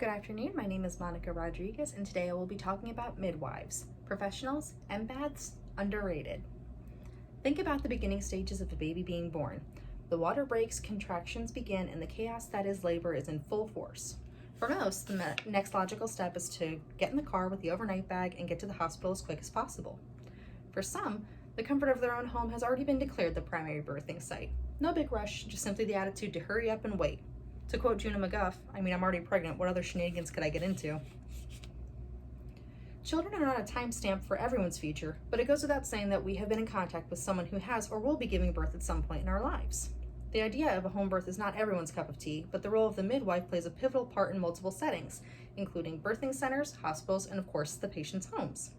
Good afternoon, my name is Monica Rodriguez, and today I will be talking about midwives, professionals, empaths, underrated. Think about the beginning stages of a baby being born. The water breaks, contractions begin, and the chaos that is labor is in full force. For most, the next logical step is to get in the car with the overnight bag and get to the hospital as quick as possible. For some, the comfort of their own home has already been declared the primary birthing site. No big rush, just simply the attitude to hurry up and wait. To quote Juna McGuff, I'm already pregnant, what other shenanigans could I get into? Children are not a timestamp for everyone's future, but it goes without saying that we have been in contact with someone who has or will be giving birth at some point in our lives. The idea of a home birth is not everyone's cup of tea, but the role of the midwife plays a pivotal part in multiple settings, including birthing centers, hospitals, and of course, the patient's homes.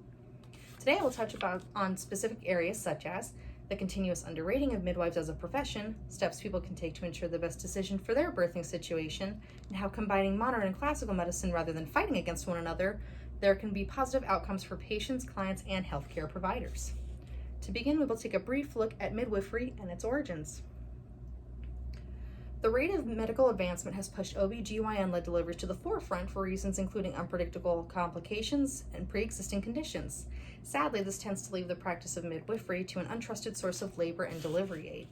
Today I will touch on specific areas such as the continuous underrating of midwives as a profession, steps people can take to ensure the best decision for their birthing situation, and how combining modern and classical medicine rather than fighting against one another, there can be positive outcomes for patients, clients, and healthcare providers. To begin, we will take a brief look at midwifery and its origins. The rate of medical advancement has pushed OB/GYN-led deliveries to the forefront for reasons including unpredictable complications and pre-existing conditions. Sadly, this tends to leave the practice of midwifery to an untrusted source of labor and delivery aid.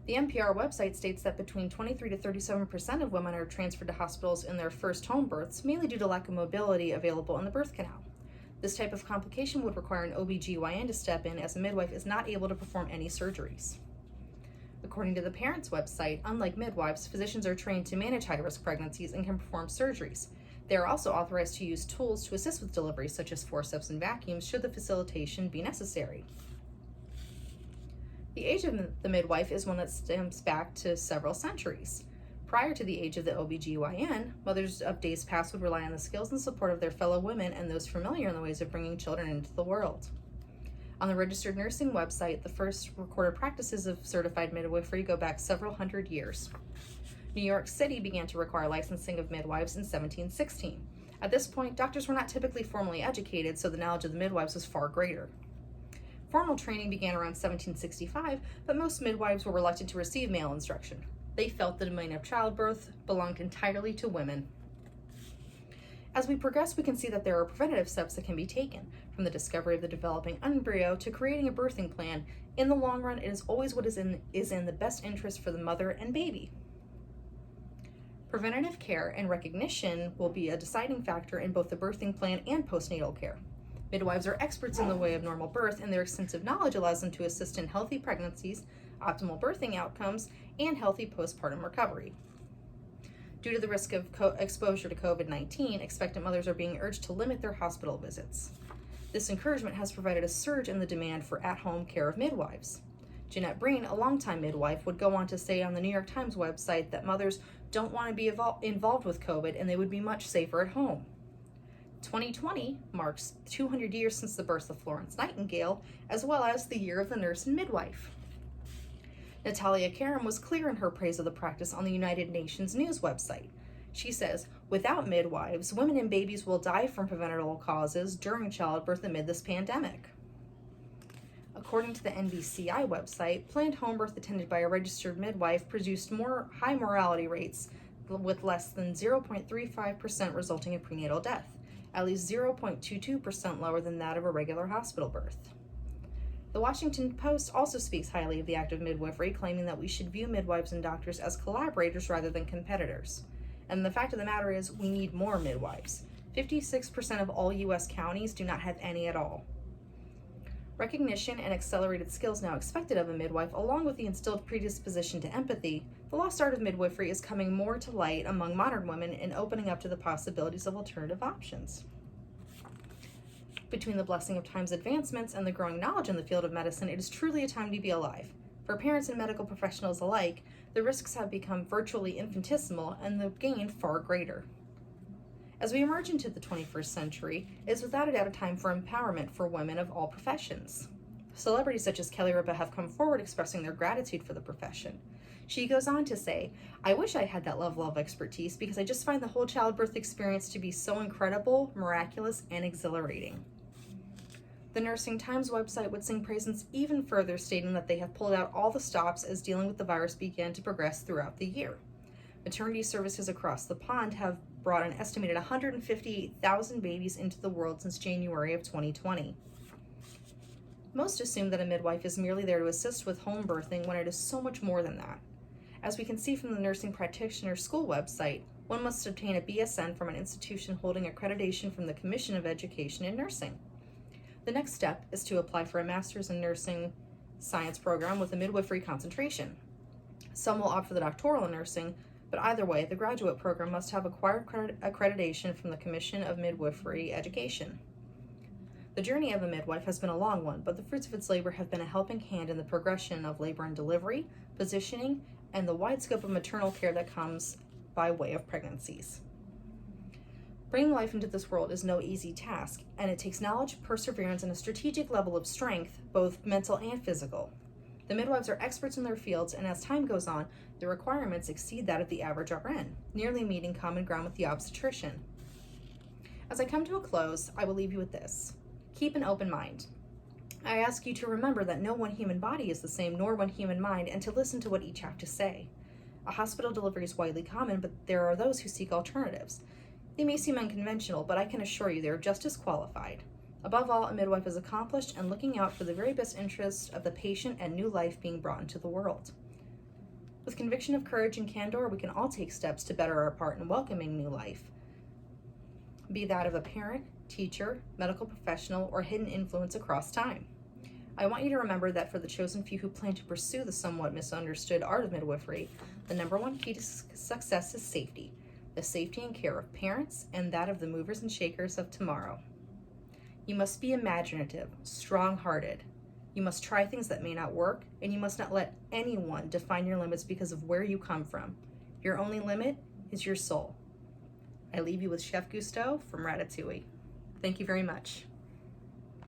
The NPR website states that between 23 to 37% of women are transferred to hospitals in their first home births, mainly due to lack of mobility available in the birth canal. This type of complication would require an OB/GYN to step in, as a midwife is not able to perform any surgeries. According to the Parents website, unlike midwives, physicians are trained to manage high-risk pregnancies and can perform surgeries. They are also authorized to use tools to assist with delivery, such as forceps and vacuums, should the facilitation be necessary. The age of the midwife is one that stems back to several centuries. Prior to the age of the OB/GYN, mothers of days past would rely on the skills and support of their fellow women and those familiar in the ways of bringing children into the world. On the registered nursing website, the first recorded practices of certified midwifery go back several hundred years. New York City began to require licensing of midwives in 1716. At this point, doctors were not typically formally educated, so the knowledge of the midwives was far greater. Formal training began around 1765, but most midwives were reluctant to receive male instruction. They felt the domain of childbirth belonged entirely to women. As we progress, we can see that there are preventative steps that can be taken, from the discovery of the developing embryo to creating a birthing plan. In the long run, it is always what is in the best interest for the mother and baby. Preventative care and recognition will be a deciding factor in both the birthing plan and postnatal care. Midwives are experts in the way of normal birth, and their extensive knowledge allows them to assist in healthy pregnancies, optimal birthing outcomes, and healthy postpartum recovery. Due to the risk of exposure to COVID-19, expectant mothers are being urged to limit their hospital visits. This encouragement has provided a surge in the demand for at-home care of midwives. Jeanette Breen, a longtime midwife, would go on to say on the New York Times website that mothers don't want to be involved with COVID and they would be much safer at home. 2020 marks 200 years since the birth of Florence Nightingale, as well as the year of the nurse and midwife. Natalia Karam was clear in her praise of the practice on the United Nations News website. She says, "Without midwives, women and babies will die from preventable causes during childbirth amid this pandemic." According to the NBCI website, planned home birth attended by a registered midwife produced more high mortality rates, with less than 0.35% resulting in prenatal death, at least 0.22% lower than that of a regular hospital birth. The Washington Post also speaks highly of the act of midwifery, claiming that we should view midwives and doctors as collaborators rather than competitors. And the fact of the matter is, we need more midwives. 56% of all U.S. counties do not have any at all. Recognition and accelerated skills now expected of a midwife, along with the instilled predisposition to empathy, the lost art of midwifery is coming more to light among modern women and opening up to the possibilities of alternative options. Between the blessing of time's advancements and the growing knowledge in the field of medicine, it is truly a time to be alive. For parents and medical professionals alike, the risks have become virtually infinitesimal and the gain far greater. As we emerge into the 21st century, it is without a doubt a time for empowerment for women of all professions. Celebrities such as Kelly Ripa have come forward expressing their gratitude for the profession. She goes on to say, "I wish I had that level of expertise because I just find the whole childbirth experience to be so incredible, miraculous, and exhilarating." The Nursing Times website would sing praises even further, stating that they have pulled out all the stops as dealing with the virus began to progress throughout the year. Maternity services across the pond have brought an estimated 158,000 babies into the world since January of 2020. Most assume that a midwife is merely there to assist with home birthing when it is so much more than that. As we can see from the Nursing Practitioner School website, one must obtain a BSN from an institution holding accreditation from the Commission of Education in Nursing. The next step is to apply for a Master's in Nursing Science program with a midwifery concentration. Some will opt for the doctoral in nursing, but either way, the graduate program must have acquired accreditation from the Commission of Midwifery Education. The journey of a midwife has been a long one, but the fruits of its labor have been a helping hand in the progression of labor and delivery, positioning, and the wide scope of maternal care that comes by way of pregnancies. Bringing life into this world is no easy task, and it takes knowledge, perseverance, and a strategic level of strength, both mental and physical. The midwives are experts in their fields, and as time goes on, the requirements exceed that of the average RN, nearly meeting common ground with the obstetrician. As I come to a close, I will leave you with this. Keep an open mind. I ask you to remember that no one human body is the same, nor one human mind, and to listen to what each have to say. A hospital delivery is widely common, but there are those who seek alternatives. They may seem unconventional, but I can assure you they are just as qualified. Above all, a midwife is accomplished and looking out for the very best interests of the patient and new life being brought into the world. With conviction of courage and candor, we can all take steps to better our part in welcoming new life, be that of a parent, teacher, medical professional, or hidden influence across time. I want you to remember that for the chosen few who plan to pursue the somewhat misunderstood art of midwifery, the number one key to success is safety, the safety and care of parents and that of the movers and shakers of tomorrow. You must be imaginative, strong-hearted. You must try things that may not work, and you must not let anyone define your limits because of where you come from. Your only limit is your soul. I leave you with Chef Gusteau from Ratatouille. Thank you very much.